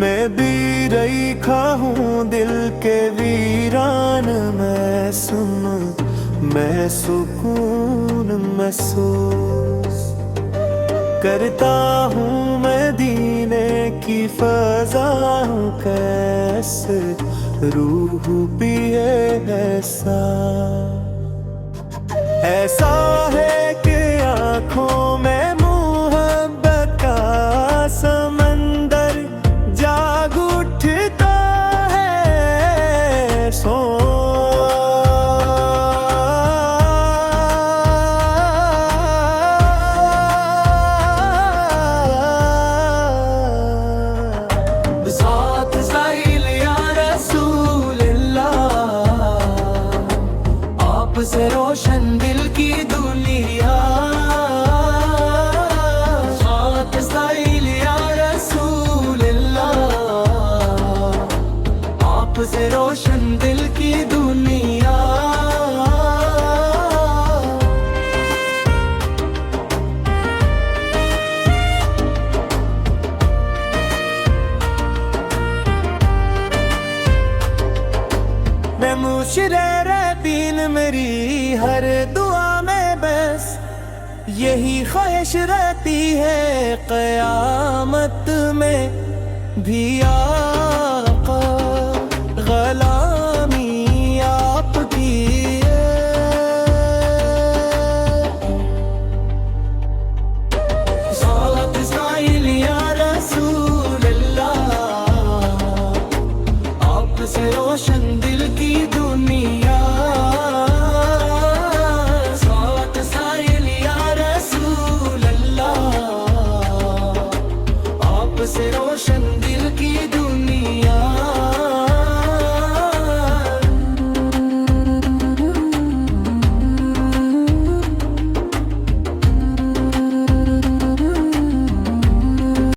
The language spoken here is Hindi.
मैं भी रईखा हूँ दिल के वीरान में, सुन मैं सुकून महसूस करता हूँ। मदीने की फजा हूँ कैसे रूह पिए ऐसा, ऐसा है कि आँखों में मोहब्बत का समंदर जाग उठता है। सो से रोशन दिल की दुनिया, साथ साइल या रसूल अल्लाह, आप से रोशन दिल की दुनिया। मैं मुशरे दीन मेरी हर दुआ में बस यही ख्वाहिश रहती है, क़यामत में भी आका ग़लामी आपकी साथ साइल या रसूल अल्लाह, आप से रोशन दिल की दुनिया। से रोशन